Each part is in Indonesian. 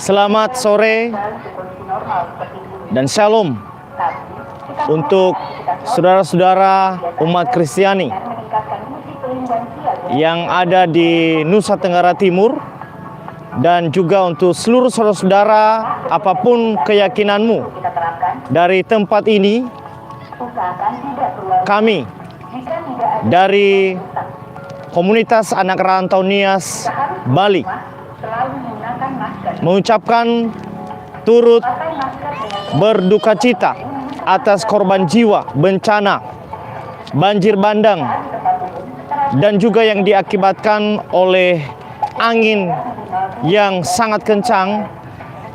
Selamat sore dan shalom untuk saudara-saudara umat Kristiani yang ada di Nusa Tenggara Timur, dan juga untuk seluruh saudara-saudara apapun keyakinanmu. Dari tempat ini kami dari komunitas anak rantau Nias Bali mengucapkan turut berduka cita atas korban jiwa bencana banjir bandang dan juga yang diakibatkan oleh angin yang sangat kencang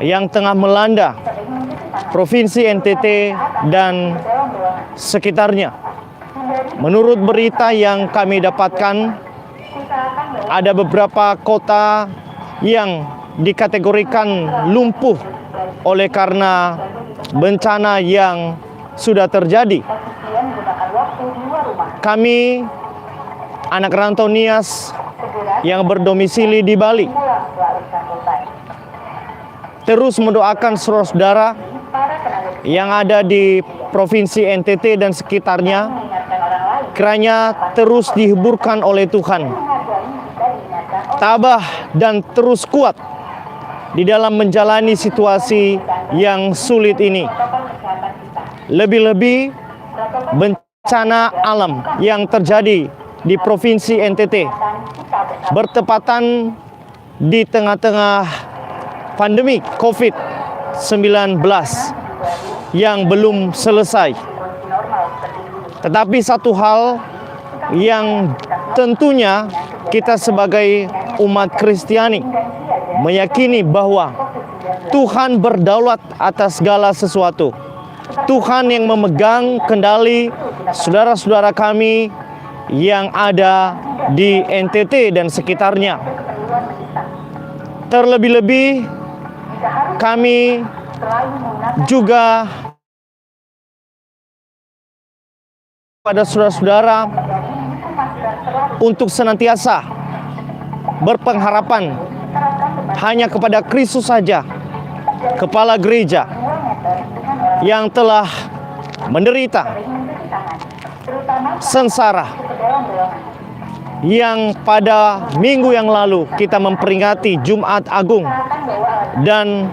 yang tengah melanda Provinsi NTT dan sekitarnya. Menurut berita yang kami dapatkan, ada beberapa kota yang dikategorikan lumpuh oleh karena bencana yang sudah terjadi. Kami anak rantau Nias yang berdomisili di Bali terus mendoakan saudara-saudara yang ada di Provinsi NTT dan sekitarnya, kiranya terus dihiburkan oleh Tuhan, tabah dan terus kuat di dalam menjalani situasi yang sulit ini. Lebih-lebih bencana alam yang terjadi di Provinsi NTT bertepatan di tengah-tengah pandemi COVID-19 yang belum selesai. Tetapi satu hal yang tentunya kita sebagai umat Kristiani meyakini bahwa Tuhan berdaulat atas segala sesuatu. Tuhan yang memegang kendali saudara-saudara kami yang ada di NTT dan sekitarnya. Terlebih-lebih kami juga pada saudara-saudara untuk senantiasa berpengharapan hanya kepada Kristus saja, Kepala Gereja yang telah menderita sengsara, yang pada minggu yang lalu kita memperingati Jumat Agung, dan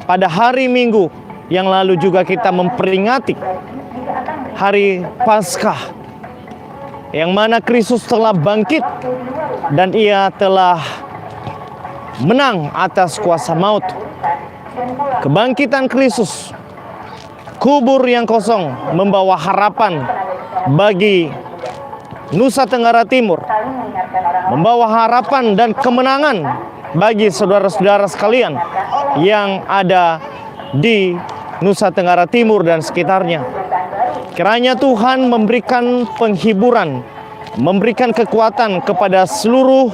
pada hari Minggu yang lalu juga kita memperingati Hari Paskah, yang mana Kristus telah bangkit dan Ia telah menang atas kuasa maut. Kebangkitan Kristus, kubur yang kosong membawa harapan bagi Nusa Tenggara Timur, membawa harapan dan kemenangan bagi saudara-saudara sekalian yang ada di Nusa Tenggara Timur dan sekitarnya. Kiranya Tuhan memberikan penghiburan, memberikan kekuatan kepada seluruh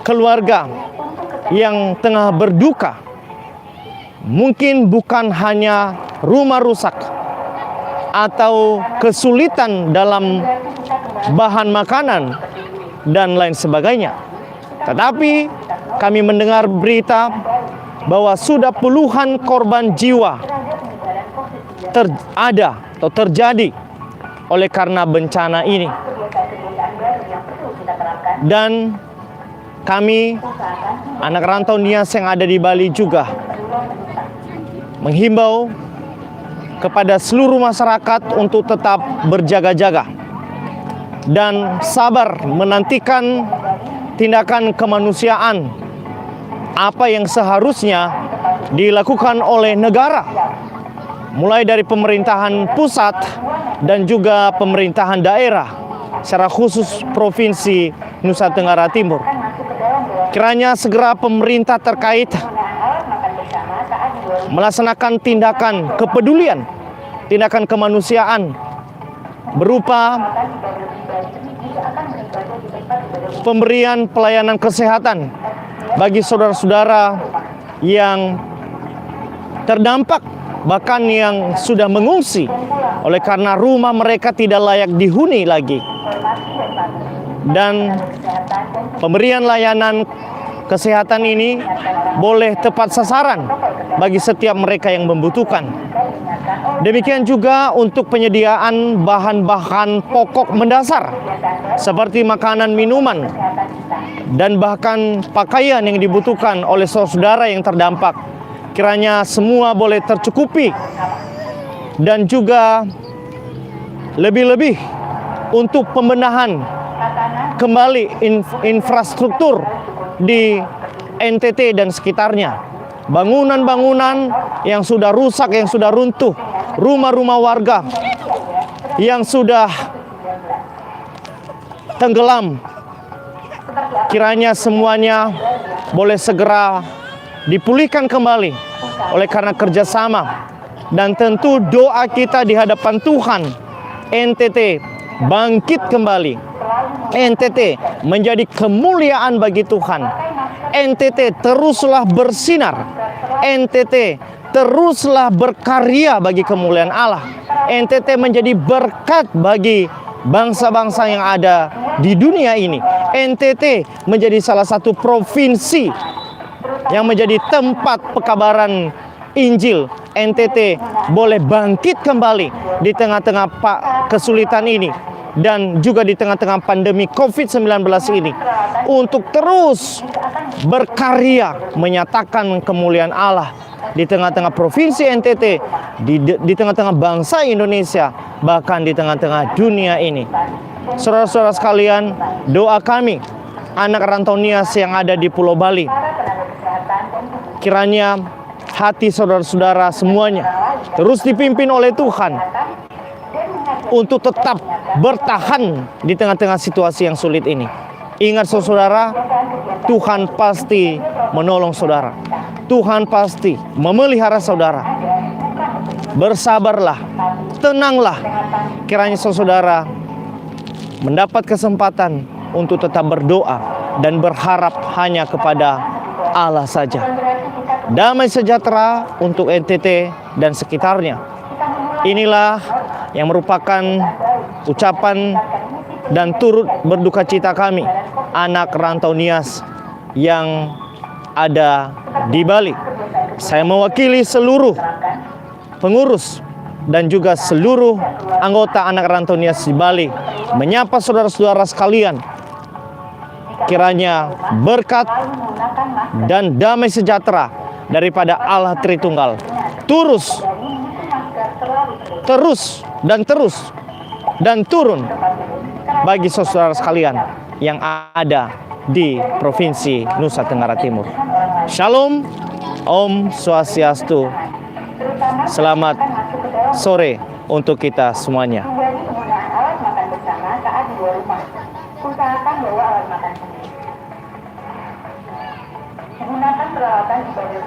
keluarga yang tengah berduka. Mungkin bukan hanya rumah rusak atau kesulitan dalam bahan makanan dan lain sebagainya, tetapi kami mendengar berita bahwa sudah puluhan korban jiwa terjadi oleh karena bencana ini. Dan kami anak rantau Nias yang ada di Bali juga menghimbau kepada seluruh masyarakat untuk tetap berjaga-jaga dan sabar menantikan tindakan kemanusiaan apa yang seharusnya dilakukan oleh negara, mulai dari pemerintahan pusat dan juga pemerintahan daerah, secara khusus Provinsi Nusa Tenggara Timur. Kiranya segera pemerintah terkait melaksanakan tindakan kepedulian, tindakan kemanusiaan berupa pemberian pelayanan kesehatan bagi saudara-saudara yang terdampak, bahkan yang sudah mengungsi oleh karena rumah mereka tidak layak dihuni lagi. Dan pemberian layanan kesehatan ini boleh tepat sasaran bagi setiap mereka yang membutuhkan. Demikian juga untuk penyediaan bahan-bahan pokok mendasar seperti makanan, minuman, dan bahkan pakaian yang dibutuhkan oleh saudara yang terdampak. Kiranya semua boleh tercukupi, dan juga lebih-lebih untuk pembenahan kembali infrastruktur di NTT dan sekitarnya. Bangunan-bangunan yang sudah rusak, yang sudah runtuh, rumah-rumah warga yang sudah tenggelam, kiranya semuanya boleh segera dipulihkan kembali oleh karena kerjasama. Dan tentu doa kita di hadapan Tuhan, NTT bangkit kembali, NTT menjadi kemuliaan bagi Tuhan, NTT teruslah bersinar, NTT teruslah berkarya bagi kemuliaan Allah, NTT menjadi berkat bagi bangsa-bangsa yang ada di dunia ini. NTT menjadi salah satu provinsi yang menjadi tempat pekabaran Injil. NTT boleh bangkit kembali di tengah-tengah kesulitan ini, dan juga di tengah-tengah pandemi COVID-19 ini, untuk terus berkarya menyatakan kemuliaan Allah di tengah-tengah provinsi NTT, di tengah-tengah bangsa Indonesia, bahkan di tengah-tengah dunia ini. Saudara-saudara sekalian, doa kami, anak rantau Nias yang ada di Pulau Bali, kiranya hati saudara-saudara semuanya terus dipimpin oleh Tuhan untuk tetap bertahan di tengah-tengah situasi yang sulit ini. Ingat saudara, Tuhan pasti menolong saudara. Tuhan pasti memelihara saudara. Bersabarlah, tenanglah. Kiranya saudara mendapat kesempatan untuk tetap berdoa dan berharap hanya kepada Allah saja. Damai sejahtera untuk NTT dan sekitarnya. Inilah yang merupakan ucapan dan turut berduka cita kami, anak rantau Nias yang ada di Bali. Saya mewakili seluruh pengurus dan juga seluruh anggota anak rantau Nias di Bali menyapa saudara-saudara sekalian. Kiranya berkat dan damai sejahtera daripada Allah Tritunggal terus dan turun bagi saudara sekalian yang ada di Provinsi Nusa Tenggara Timur. Shalom, Om Swastiastu. Selamat sore untuk kita semuanya. Usahakan bawa alat makan sendiri. Gunakan peralatan ibadah